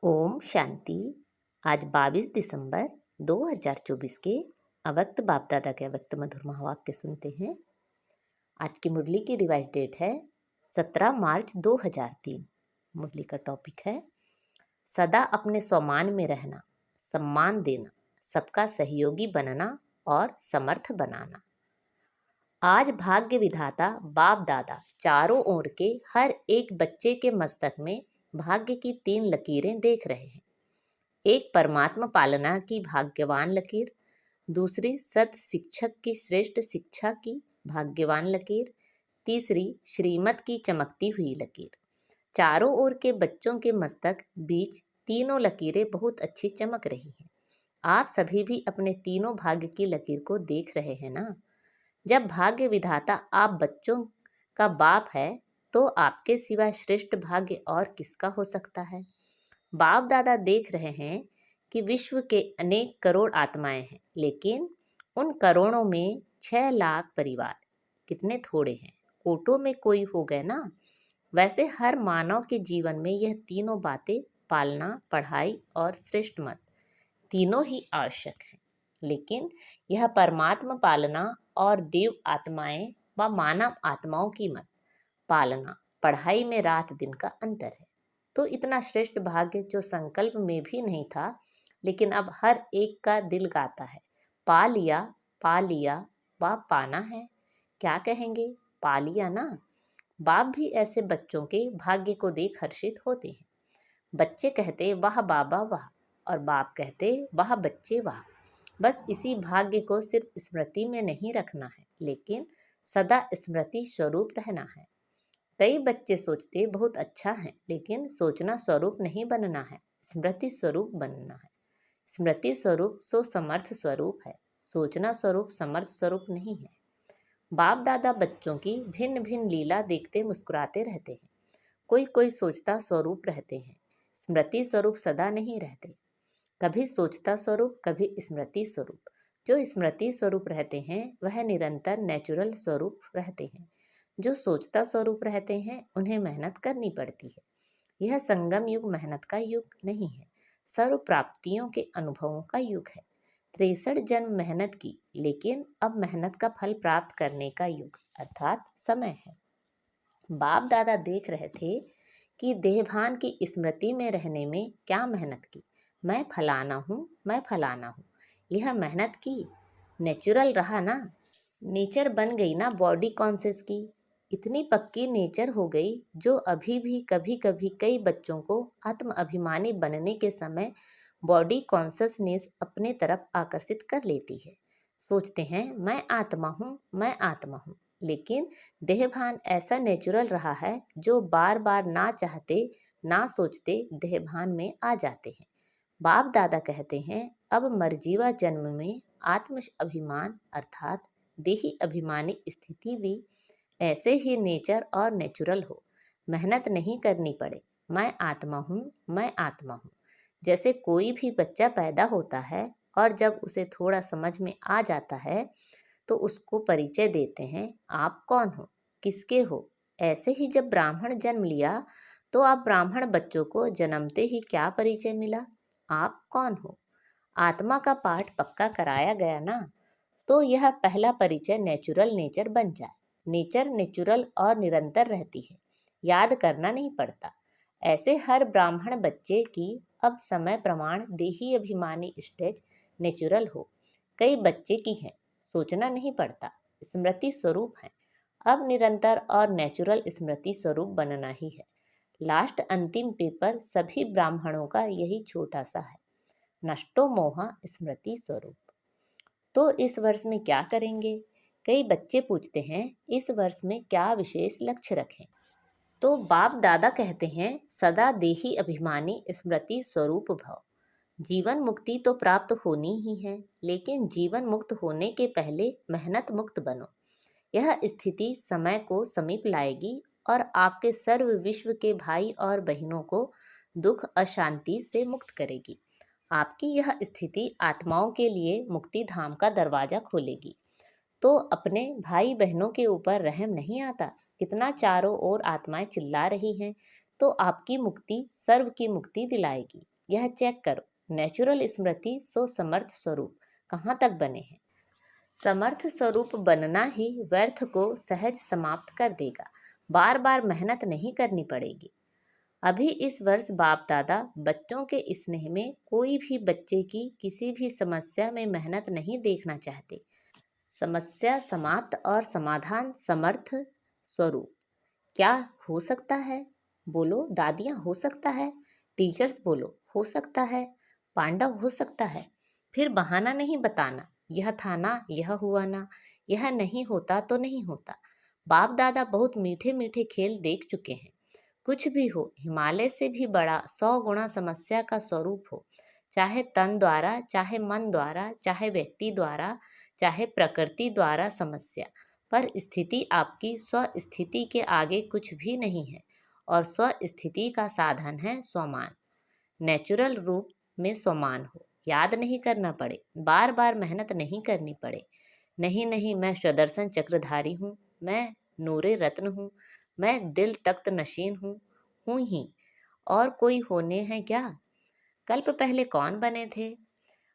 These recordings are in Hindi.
ओम शांति। आज 22 दिसंबर 2024 के अव्यक्त बाप दादा के अव्यक्त मधुर महावाक्य सुनते हैं। आज की मुरली की रिवाइज डेट है 17 मार्च 2003। मुरली का टॉपिक है सदा अपने स्वमान में रहना, सम्मान देना, सबका सहयोगी बनना और समर्थ बनाना। आज भाग्य विधाता बाप दादा चारों ओर के हर एक बच्चे के मस्तक में भाग्य की 3 लकीरें देख रहे हैं। एक परमात्मा पालना की भाग्यवान लकीर, दूसरी सत शिक्षक की श्रेष्ठ शिक्षा की भाग्यवान लकीर, तीसरी श्रीमत की चमकती हुई लकीर। चारों ओर के बच्चों के मस्तक बीच तीनों लकीरें बहुत अच्छी चमक रही हैं। आप सभी भी अपने तीनों भाग्य की लकीर को देख रहे हैं ना। जब भाग्य विधाता आप बच्चों का बाप है तो आपके सिवा श्रेष्ठ भाग्य और किसका हो सकता है। बाप दादा देख रहे हैं कि विश्व के अनेक करोड़ आत्माएं हैं, लेकिन उन करोड़ों में 6 लाख परिवार कितने थोड़े हैं। कोटों में कोई हो गए ना। वैसे हर मानव के जीवन में यह तीनों बातें, पालना, पढ़ाई और श्रेष्ठ मत, तीनों ही आवश्यक हैं। लेकिन यह परमात्मा पालना और देव आत्माएं व मानव आत्माओं की मत, पालना, पढ़ाई में रात दिन का अंतर है। तो इतना श्रेष्ठ भाग्य जो संकल्प में भी नहीं था, लेकिन अब हर एक का दिल गाता है, पा लिया व पाना है। क्या कहेंगे, पा लिया ना। बाप भी ऐसे बच्चों के भाग्य को देख हर्षित होते हैं। बच्चे कहते वाह बाबा वाह, और बाप कहते वाह बच्चे वाह। बस इसी भाग्य को सिर्फ स्मृति में नहीं रखना है, लेकिन सदा स्मृति स्वरूप रहना है। कई बच्चे सोचते बहुत अच्छा है, लेकिन सोचना स्वरूप नहीं बनना है, स्मृति स्वरूप बनना है। स्मृति स्वरूप सो समर्थ स्वरूप है, सोचना स्वरूप समर्थ स्वरूप नहीं है। बाप दादा बच्चों की भिन्न भिन्न लीला देखते मुस्कुराते रहते हैं। कोई कोई सोचता स्वरूप रहते हैं, स्मृति स्वरूप सदा नहीं रहते। कभी सोचता स्वरूप, कभी स्मृति स्वरूप। जो स्मृति स्वरूप रहते हैं वह निरंतर नेचुरल स्वरूप रहते हैं। जो सोचता स्वरूप रहते हैं उन्हें मेहनत करनी पड़ती है। यह संगम युग मेहनत का युग नहीं है, सर्व प्राप्तियों के अनुभवों का युग है। 63 जन्म मेहनत की, लेकिन अब मेहनत का फल प्राप्त करने का युग अर्थात समय है। बाप दादा देख रहे थे कि देहभान की स्मृति में रहने में क्या मेहनत की। मैं फलाना हूँ, मैं फलाना हूँ, यह मेहनत की। नेचुरल रहा ना, नेचर बन गई ना बॉडी कॉन्शियस की। इतनी पक्की नेचर हो गई जो अभी भी कभी कभी कई बच्चों को आत्म अभिमानी बनने के समय बॉडी कॉन्शियसनेस अपने तरफ आकर्षित कर लेती है। सोचते हैं मैं आत्मा हूँ, मैं आत्मा हूँ, लेकिन देहभान ऐसा नेचुरल रहा है जो बार बार ना चाहते ना सोचते देहभान में आ जाते हैं। बाप दादा कहते हैं अब मर्जीवा जन्म में आत्म अभिमान अर्थात देही अभिमानी स्थिति भी ऐसे ही नेचर और नेचुरल हो, मेहनत नहीं करनी पड़े। मैं आत्मा हूँ, मैं आत्मा हूँ। जैसे कोई भी बच्चा पैदा होता है और जब उसे थोड़ा समझ में आ जाता है तो उसको परिचय देते हैं, आप कौन हो, किसके हो। ऐसे ही जब ब्राह्मण जन्म लिया तो आप ब्राह्मण बच्चों को जन्मते ही क्या परिचय मिला, आप कौन हो। आत्मा का पाठ पक्का कराया गया ना, तो यह पहला परिचय नेचुरल नेचर बन जाए। नेचर नेचुरल और निरंतर रहती है, याद करना नहीं पड़ता। ऐसे हर ब्राह्मण बच्चे की अब समय प्रमाण देही अभिमानी स्टेज नेचुरल हो। कई बच्चे की है, सोचना नहीं पड़ता, स्मृति स्वरूप है। अब निरंतर और नेचुरल स्मृति स्वरूप बनना ही है। लास्ट अंतिम पेपर सभी ब्राह्मणों का यही छोटा सा है, नष्टो मोहा स्मृति स्वरूप। तो इस वर्ष में क्या करेंगे? कई बच्चे पूछते हैं इस वर्ष में क्या विशेष लक्ष्य रखें। तो बाप दादा कहते हैं सदा देही अभिमानी स्मृति स्वरूप भव। जीवन मुक्ति तो प्राप्त होनी ही है, लेकिन जीवन मुक्त होने के पहले मेहनत मुक्त बनो। यह स्थिति समय को समीप लाएगी और आपके सर्व विश्व के भाई और बहनों को दुख अशांति से मुक्त करेगी। आपकी यह स्थिति आत्माओं के लिए मुक्ति धाम का दरवाजा खोलेगी। तो अपने भाई बहनों के ऊपर रहम नहीं आता। कितना चारों ओर आत्माएं चिल्ला रही हैं, तो आपकी मुक्ति सर्व की मुक्ति दिलाएगी। यह चेक करो, नेचुरल स्मृति सो समर्थ स्वरूप कहाँ तक बने हैं। समर्थ स्वरूप बनना ही व्यर्थ को सहज समाप्त कर देगा। बार बार मेहनत नहीं करनी पड़ेगी। अभी इस वर्ष बाप दादा बच्चों के स्नेह में कोई भी बच्चे की किसी भी समस्या में मेहनत नहीं देखना चाहते। समस्या समाप्त और समाधान समर्थ स्वरूप। क्या हो सकता है? बोलो दादियाँ, हो सकता है। टीचर्स बोलो, हो सकता है। पांडव, हो सकता है। फिर बहाना नहीं बताना, यह था ना, यह हुआ ना, यह नहीं होता तो नहीं होता। बाप दादा बहुत मीठे मीठे खेल देख चुके हैं। कुछ भी हो, हिमालय से भी बड़ा 100 गुना समस्या का स्वरूप हो, चाहे तन द्वारा, चाहे मन द्वारा, चाहे व्यक्ति द्वारा, चाहे प्रकृति द्वारा समस्या, पर स्थिति आपकी स्व स्थिति के आगे कुछ भी नहीं है। और स्व स्थिति का साधन है स्वमान। नेचुरल रूप में स्वमान हो, याद नहीं करना पड़े, बार बार मेहनत नहीं करनी पड़े। नहीं नहीं, मैं स्वदर्शन चक्रधारी हूँ, मैं नूरे रत्न हूँ, मैं दिल तख्त नशीन हूँ ही, और कोई होने हैं क्या? कल्प पहले कौन बने थे?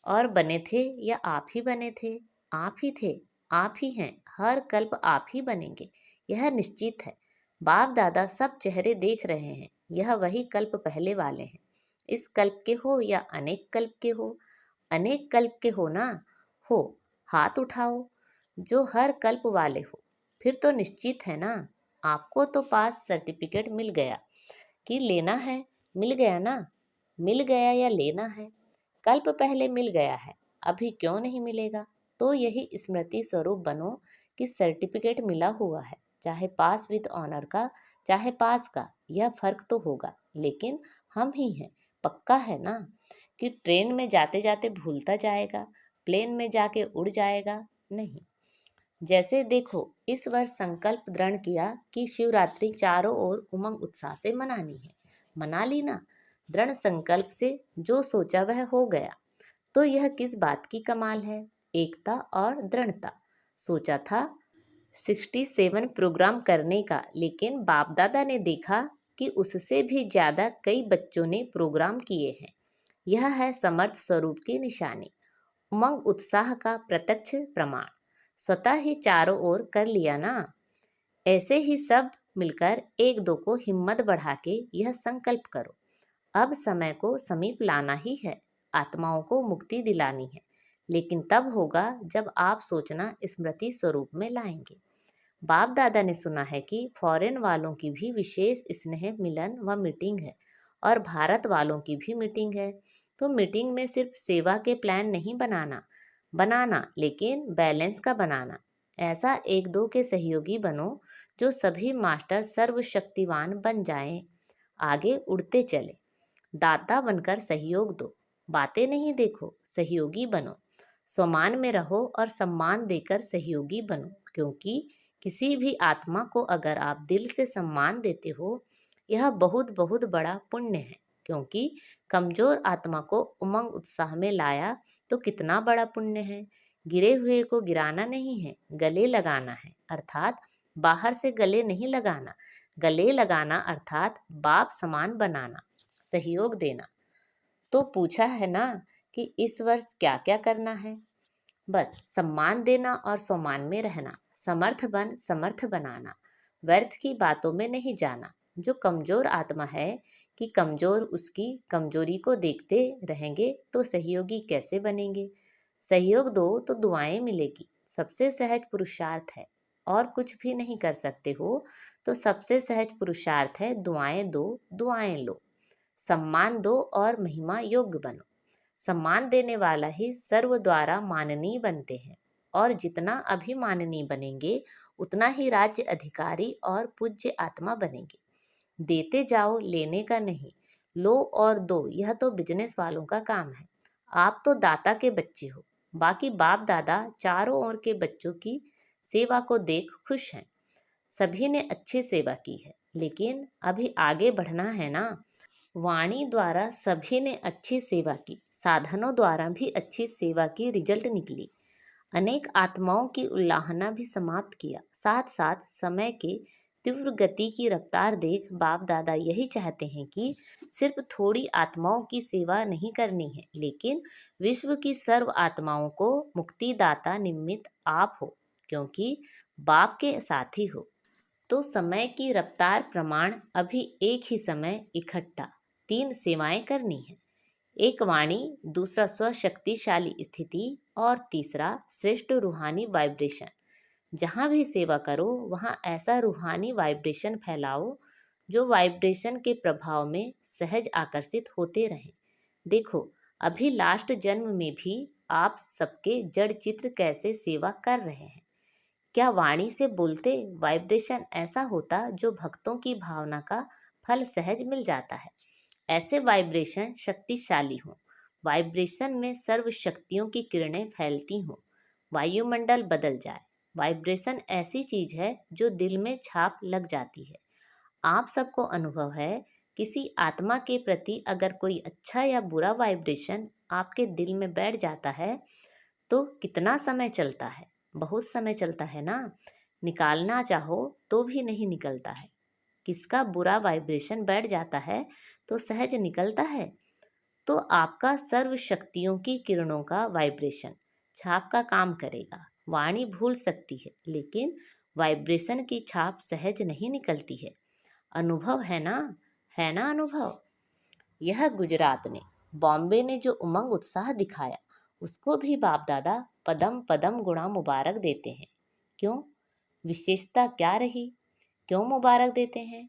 और बने थे या आप ही बने थे? आप ही थे, आप ही हैं, हर कल्प आप ही बनेंगे, यह निश्चित है। बाप दादा सब चेहरे देख रहे हैं, यह वही कल्प पहले वाले हैं। इस कल्प के हो या अनेक कल्प के हो? अनेक कल्प के हो ना? हो, हाथ उठाओ जो हर कल्प वाले हो। फिर तो निश्चित है ना, आपको तो पास सर्टिफिकेट मिल गया कि लेना है। मिल गया ना? मिल गया या लेना है? कल्प पहले मिल गया है, अभी क्यों नहीं मिलेगा? तो यही स्मृति स्वरूप बनो कि सर्टिफिकेट मिला हुआ है, चाहे पास विद ऑनर का, चाहे पास का, यह फर्क तो होगा, लेकिन हम ही हैं। पक्का है ना कि ट्रेन में जाते जाते भूलता जाएगा, प्लेन में जाके उड़ जाएगा? नहीं। जैसे देखो, इस वर्ष संकल्प दृढ़ किया कि शिवरात्रि चारों ओर उमंग उत्साह से मनानी है, मना ली ना? दृढ़ संकल्प से जो सोचा वह हो गया। तो यह किस बात की कमाल है? एकता और दृढ़ता। सोचा था 67 प्रोग्राम करने का, लेकिन बाप दादा ने देखा कि उससे भी ज्यादा कई बच्चों ने प्रोग्राम किए हैं। यह है समर्थ स्वरूप की निशानी, उमंग उत्साह का प्रत्यक्ष प्रमाण। स्वतः ही चारों ओर कर लिया ना? ऐसे ही सब मिलकर एक दो को हिम्मत बढ़ा के यह संकल्प करो, अब समय को समीप लाना ही है, आत्माओं को मुक्ति दिलानी है। लेकिन तब होगा जब आप सोचना स्मृति स्वरूप में लाएंगे। बाप दादा ने सुना है कि फॉरेन वालों की भी विशेष स्नेह मिलन व मीटिंग है, और भारत वालों की भी मीटिंग है। तो मीटिंग में सिर्फ सेवा के प्लान नहीं बनाना लेकिन बैलेंस का बनाना। ऐसा एक दो के सहयोगी बनो जो सभी मास्टर सर्वशक्तिवान बन जाएं, आगे उड़ते चले। दाता बनकर सहयोग दो, बातें नहीं देखो, सहयोगी बनो। स्वमान में रहो और सम्मान देकर सहयोगी बनो, क्योंकि किसी भी आत्मा को अगर आप दिल से सम्मान देते हो, यह बहुत बहुत बड़ा पुण्य है। क्योंकि कमजोर आत्मा को उमंग उत्साह में लाया तो कितना बड़ा पुण्य है। गिरे हुए को गिराना नहीं है, गले लगाना है, अर्थात बाहर से गले नहीं लगाना, गले लगाना अर्थात बाप समान बनाना, सहयोग देना। तो पूछा है ना कि इस वर्ष क्या क्या करना है? बस सम्मान देना और सम्मान में रहना, समर्थ बनाना, व्यर्थ की बातों में नहीं जाना। जो कमजोर आत्मा है कि कमजोर, उसकी कमजोरी को देखते रहेंगे तो सहयोगी कैसे बनेंगे? सहयोग दो तो दुआएं मिलेगी, सबसे सहज पुरुषार्थ है। और कुछ भी नहीं कर सकते हो तो सबसे सहज पुरुषार्थ है दुआएं दो, दुआएं लो। सम्मान दो और महिमा योग्य बनो। सम्मान देने वाला ही सर्व द्वारा माननीय बनते हैं, और जितना अभिमाननीय बनेंगे उतना ही राज्य अधिकारी और पूज्य आत्मा बनेंगे। देते जाओ, लेने का नहीं। लो और दो, यह तो बिजनेस वालों का काम है। आप तो दाता के बच्चे हो, बाकी बाप दादा चारों ओर के बच्चों की सेवा को देख खुश हैं। सभी ने अच्छी सेवा की है, लेकिन अभी आगे बढ़ना है ना। वाणी द्वारा सभी ने अच्छी सेवा की, साधनों द्वारा भी अच्छी सेवा की रिजल्ट निकली। अनेक आत्माओं की उल्लाहना भी समाप्त किया, साथ साथ समय के तीव्र गति की रफ्तार देख बाप दादा यही चाहते हैं कि सिर्फ थोड़ी आत्माओं की सेवा नहीं करनी है, लेकिन विश्व की सर्व आत्माओं को मुक्तिदाता निमित्त आप हो, क्योंकि बाप के साथी हो। तो समय की रफ्तार प्रमाण अभी एक ही समय इकट्ठा 3 सेवाएं करनी है। एक वाणी, दूसरा स्वशक्तिशाली स्थिति और तीसरा श्रेष्ठ रूहानी वाइब्रेशन। जहाँ भी सेवा करो वहाँ ऐसा रूहानी वाइब्रेशन फैलाओ जो वाइब्रेशन के प्रभाव में सहज आकर्षित होते रहें। देखो, अभी लास्ट जन्म में भी आप सबके जड़ चित्र कैसे सेवा कर रहे हैं। क्या वाणी से बोलते वाइब्रेशन ऐसा होता जो भक्तों की भावना का फल सहज मिल जाता है। ऐसे वाइब्रेशन शक्तिशाली हों, वाइब्रेशन में सर्व शक्तियों की किरणें फैलती हों, वायुमंडल बदल जाए। वाइब्रेशन ऐसी चीज है जो दिल में छाप लग जाती है। आप सबको अनुभव है, किसी आत्मा के प्रति अगर कोई अच्छा या बुरा वाइब्रेशन आपके दिल में बैठ जाता है तो कितना समय चलता है? बहुत समय चलता है ना। निकालना चाहो तो भी नहीं निकलता है। किसका बुरा वाइब्रेशन बैठ जाता है तो सहज निकलता है। तो आपका सर्व शक्तियों की किरणों का वाइब्रेशन छाप का काम करेगा। वाणी भूल सकती है, लेकिन वाइब्रेशन की छाप सहज नहीं निकलती है। अनुभव है ना? है ना अनुभव? यह गुजरात ने, बॉम्बे ने जो उमंग उत्साह दिखाया, उसको भी बाप दादा पदम पदम गुणा मुबारक देते हैं। क्यों? विशेषता क्या रही? क्यों मुबारक देते हैं?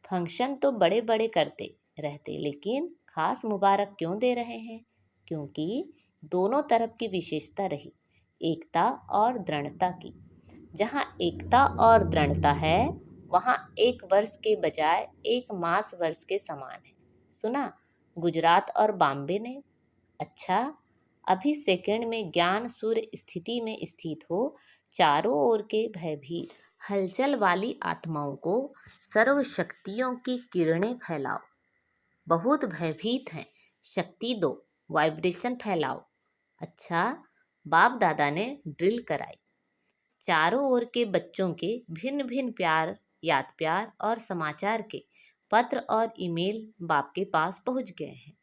फंक्शन तो बड़े बड़े करते रहते, लेकिन खास मुबारक क्यों दे रहे हैं? क्योंकि दोनों तरफ की विशेषता रही, एकता और दृढ़ता की। जहाँ एकता और दृढ़ता है वहाँ एक वर्ष के बजाय एक मास वर्ष के समान है। सुना गुजरात और बॉम्बे ने? अच्छा, अभी सेकंड में ज्ञान सूर्य स्थिति में स्थित हो, चारों ओर के भयभीत हलचल वाली आत्माओं को सर्व शक्तियों की किरणें फैलाओ। बहुत भयभीत हैं, शक्ति दो, वाइब्रेशन फैलाओ। अच्छा, बाप दादा ने ड्रिल कराई। चारों ओर के बच्चों के भिन्न भिन्न प्यार, याद प्यार और समाचार के पत्र और ईमेल बाप के पास पहुंच गए हैं।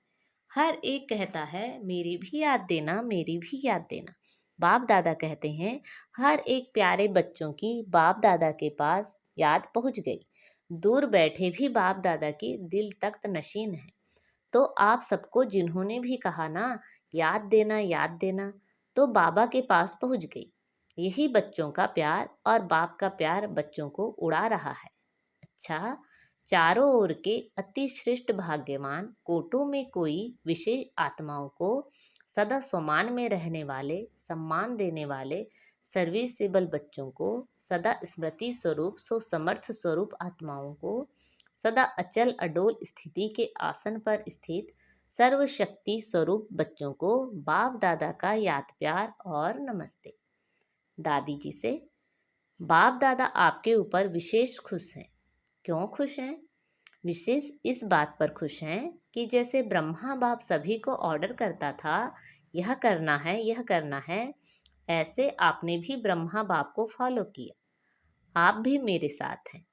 हर एक कहता है मेरी भी याद देना, मेरी भी याद देना। बाप दादा कहते हैं हर एक प्यारे बच्चों की बाप दादा के पास याद पहुंच गई। दूर बैठे भी बाप दादा की दिल तख्त नशीन है। तो आप सबको जिन्होंने भी कहा ना याद देना, तो बाबा के पास पहुंच गई। यही बच्चों का प्यार और बाप का प्यार बच्चों को उड़ा रहा है। अच्छा, चारों ओर के अति श्रेष्ठ भाग्यवान कोटों में कोई विशेष आत्माओं को सदा स्वमान में रहने वाले, सम्मान देने वाले सर्विसेबल बच्चों को, सदा स्मृति स्वरूप सो समर्थ स्वरूप आत्माओं को, सदा अचल अडोल स्थिति के आसन पर स्थित सर्वशक्ति स्वरूप बच्चों को बाप दादा का याद प्यार और नमस्ते। दादी जी से, बाप दादा आपके ऊपर विशेष खुश हैं। क्यों खुश हैं? विशेष इस बात पर खुश हैं कि जैसे ब्रह्मा बाप सभी को ऑर्डर करता था यह करना है, यह करना है, ऐसे आपने भी ब्रह्मा बाप को फॉलो किया। आप भी मेरे साथ हैं।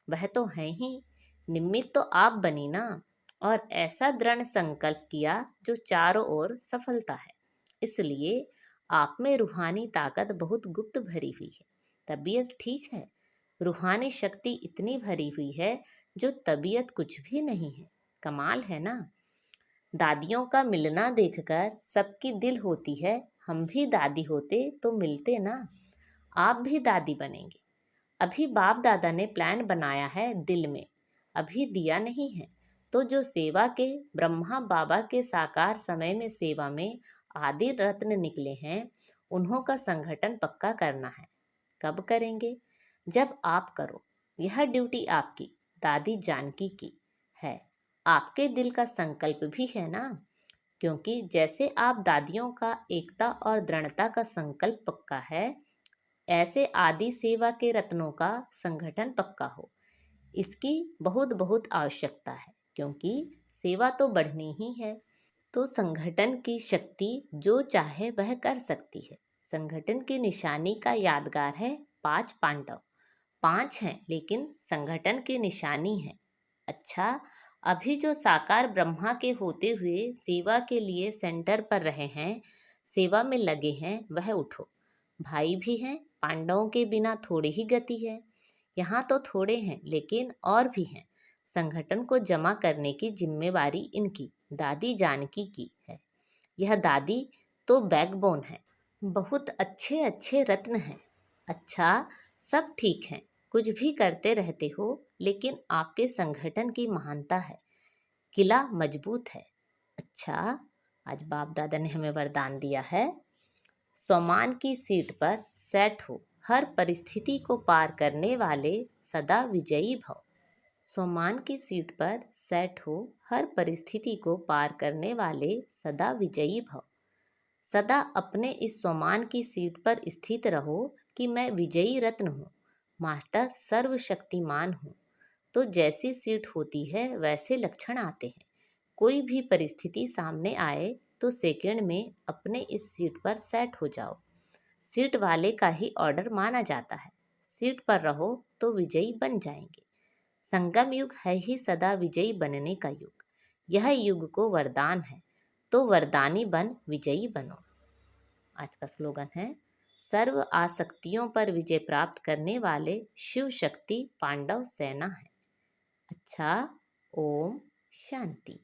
वह तो हैं ही, निमित्त तो आप बनी ना। और ऐसा दृढ़ संकल्प किया जो चारों ओर सफलता है। इसलिए आप में रूहानी ताकत बहुत गुप्त भरी हुई है। तबीयत ठीक है, रूहानी शक्ति इतनी भरी हुई है जो तबीयत कुछ भी नहीं है। कमाल है ना। दादियों का मिलना देखकर सबकी दिल होती है, हम भी दादी होते तो मिलते ना। आप भी दादी बनेंगे। अभी बाप दादा ने प्लान बनाया है दिल में, अभी दिया नहीं है। तो जो सेवा के ब्रह्मा बाबा के साकार समय में सेवा में आदि रत्न निकले हैं, उन्हों का संगठन पक्का करना है। कब करेंगे? जब आप करो। यह ड्यूटी आपकी, दादी जानकी की है। आपके दिल का संकल्प भी है ना। क्योंकि जैसे आप दादियों का एकता और दृढ़ता का संकल्प पक्का है, ऐसे आदि सेवा के रत्नों का संगठन पक्का हो। इसकी बहुत बहुत आवश्यकता है, क्योंकि सेवा तो बढ़नी ही है। तो संगठन की शक्ति जो चाहे वह कर सकती है। संगठन की निशानी का यादगार है 5 पांडव। 5 हैं लेकिन संगठन की निशानी है। अच्छा, अभी जो साकार ब्रह्मा के होते हुए सेवा के लिए सेंटर पर रहे हैं, सेवा में लगे हैं, वह उठो। भाई भी हैं, पांडवों के बिना थोड़ी ही गति है। यहाँ तो थोड़े हैं लेकिन और भी हैं। संगठन को जमा करने की जिम्मेवारी इनकी दादी जानकी की है। यह दादी तो बैकबोन है। बहुत अच्छे अच्छे रत्न हैं। अच्छा, सब ठीक है, कुछ भी करते रहते हो, लेकिन आपके संगठन की महानता है। किला मजबूत है। अच्छा, आज बाप दादा ने हमें वरदान दिया है, सम्मान की सीट पर सेट हो, हर परिस्थिति को पार करने वाले सदा विजयी भव। सम्मान की सीट पर सेट हो, हर परिस्थिति को पार करने वाले सदा विजयी भव। सदा अपने इस सम्मान की सीट पर स्थित रहो कि मैं विजयी रत्न हूँ, मास्टर सर्वशक्तिमान हूँ। तो जैसी सीट होती है वैसे लक्षण आते हैं। कोई भी परिस्थिति सामने आए तो सेकंड में अपने इस सीट पर सेट हो जाओ। सीट वाले का ही ऑर्डर माना जाता है। सीट पर रहो तो विजयी बन जाएंगे। संगम युग है ही सदा विजयी बनने का युग। यह युग को वरदान है, तो वरदानी बन विजयी बनो। आज का स्लोगन है, सर्व आसक्तियों पर विजय प्राप्त करने वाले शिव शक्ति पांडव सेना है। अच्छा, ओम शांति।